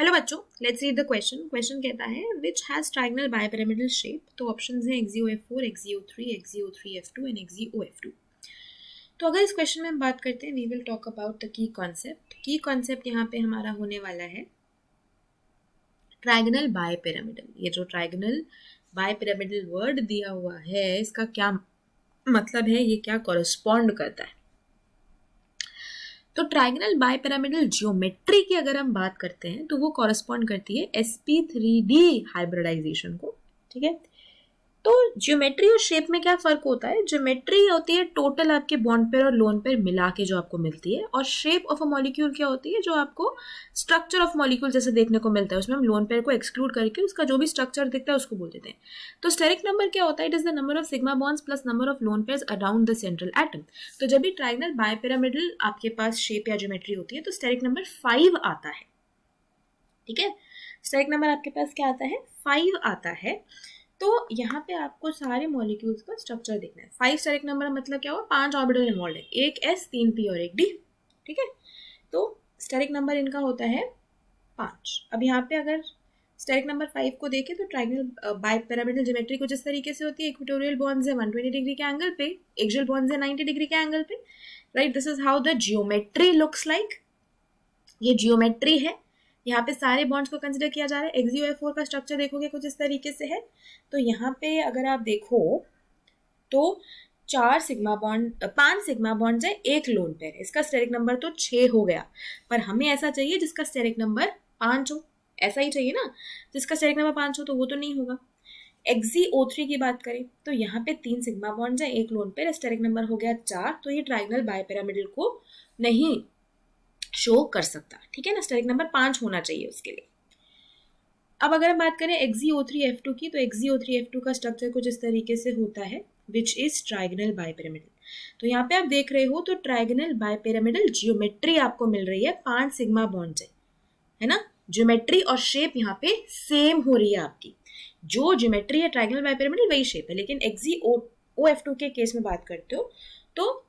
Hello बच्चों, let's read the question. Question कहता है which has trigonal bipyramidal shape. तो ऑप्शंस हैं XeO F4, XeO3, XeO3F2 and XeOF2। तो अगर इस क्वेश्चन में हम बात करते हैं, we will talk about the key concept. Key concept यहाँ पे हमारा होने वाला है ट्राइगोनल बाइपिरामिडल। ये जो ट्राइगोनल बाइपिरामिडल वर्ड दिया हुआ है, इसका क्या मतलब है, ये क्या कॉरेस्पॉन्ड करता है। तो ट्राइगोनल बाइपिरामिडल जियोमेट्री की अगर हम बात करते हैं तो वो कॉरेस्पॉन्ड करती है sp3d हाइब्रिडाइजेशन को। ठीक है, तो ज्योमेट्री और शेप में क्या फर्क होता है। ज्योमेट्री होती है टोटल आपके बॉन्ड पेयर और लोन पेयर मिला के जो आपको मिलती है, और शेप ऑफ अ मॉलिक्यूल क्या होती है, जो आपको स्ट्रक्चर ऑफ मॉलिक्यूल जैसे देखने को मिलता है। उसमें हम लोन पेयर को एक्सक्लूड करके उसका जो भी स्ट्रक्चर दिखता है उसको बोल देते हैं। तो स्टेरिक नंबर क्या होता है, it is the number of sigma bonds plus number of lone pairs around the central atom. तो जब भी ट्राइगोनल बाइपिरामिडल आपके पास शेप या ज्योमेट्री होती है तो स्टेरिक नंबर 5 आता है। ठीक है, स्टेरिक नंबर आपके पास क्या आता है, 5 आता है। तो यहाँ पे आपको सारे मॉलिक्यूल्स का स्ट्रक्चर देखना है। 5 स्टेरिक नंबर मतलब क्या हुआ, 5 ऑर्बिटल इन्वॉल्व है, एक S 3 P और एक D। ठीक है, तो स्टेरिक नंबर इनका होता है 5। अब यहाँ पे अगर स्टेरिक नंबर 5 को देखें तो ट्राइगोनल बाइपिरामिडल ज्योमेट्री कुछ इस तरीके से होती है। इक्वेटोरियल बॉन्ड्स है 120 डिग्री के एंगल पे, एक्सियल बॉन्ड्स है 90 डिग्री के एंगल पे। Right, this is how the geometry looks like. ये जियोमेट्री है। यहाँ पे सारे बॉन्ड्स को कंसिडर किया जा रहा है। XeO F4 का स्ट्रक्चर देखोगे कुछ इस तरीके से है। तो यहाँ पे अगर आप देखो तो 5 सिग्मा बॉन्ड्स है, एक लोन पेयर। इसका स्टेरिक नंबर तो 6 हो गया, पर हमें ऐसा चाहिए जिसका स्टेरिक नंबर 5 हो। ऐसा ही चाहिए ना, जिसका स्टेरिक नंबर 5 हो, तो वो तो नहीं होगा। XeO3 की बात करें तो यहाँ पे 3 सिग्मा बॉन्ड्स है, एक लोन पेयर, स्टेरिक नंबर हो गया 4। तो ये ट्राइगोनल बाइपिरामिडल को नहीं शो कर सकता। ठीक है ना, स्टेरिक नंबर 5 होना चाहिए उसके लिए। अब अगर हम बात करें XeO3F2 की, तो XeO3F2 का स्ट्रक्चर कुछ इस तरीके से होता है, विच इज ट्राइगोनल बाइपिरामिडल। तो यहाँ पे आप देख रहे हो तो ट्राइगोनल बाइपिरामिडल जियोमेट्री आपको मिल रही है, 5 सिग्मा बॉन्ड है ना। ज्योमेट्री और शेप यहाँ पे सेम हो रही है आपकी। जो ज्योमेट्री है ट्राइगोनल बाइपिरामिडल वही शेप है। लेकिन XeOF2 के केस में बात करते हो तो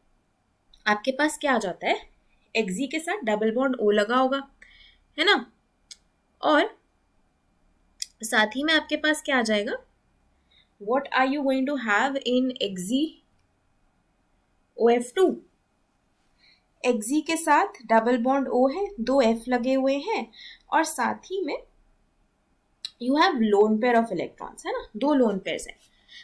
आपके पास क्या आ जाता है, Xe के साथ डबल बॉन्ड O लगा होगा, है ना, और साथ ही में आपके पास क्या आ जाएगा, what are you going to have in XeOF2। Xe के साथ डबल बॉन्ड O है, 2 F लगे हुए हैं, और साथ ही में you have lone pair of electrons, है ना, 2 लोन पेयर्स हैं।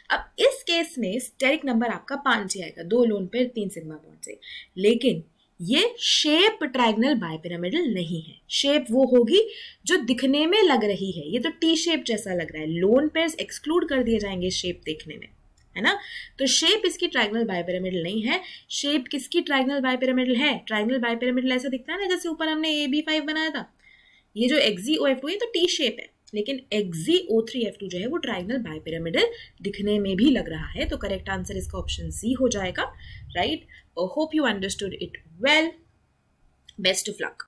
अब इस केस में स्टेरिक नंबर आपका 5 ही आएगा, 2 लोन पेयर 3 सिग्मा बॉन्ड से। लेकिन ये शेप ट्राइगोनल बाइपिरामिडल नहीं है। शेप वो होगी जो दिखने में लग रही है। ये तो टी शेप जैसा लग रहा है, लोन पेयर्स एक्सक्लूड कर दिए जाएंगे शेप देखने में, है ना। तो शेप इसकी ट्राइगोनल बाइपिरामिडल नहीं है। शेप किसकी ट्राइगोनल बाइपिरामिडल है, ट्राइगोनल बाइपिरामिडल ऐसा दिखता है ना, जैसे ऊपर हमने AB5 बनाया था। ये जो XeOF2 है तो टी शेप है, लेकिन XeO3F2 जो है वो ट्राइगोनल बाइपिरामिडल दिखने में भी लग रहा है। तो करेक्ट आंसर इसका ऑप्शन सी हो जाएगा। Right, hope you understood it well. Best of luck.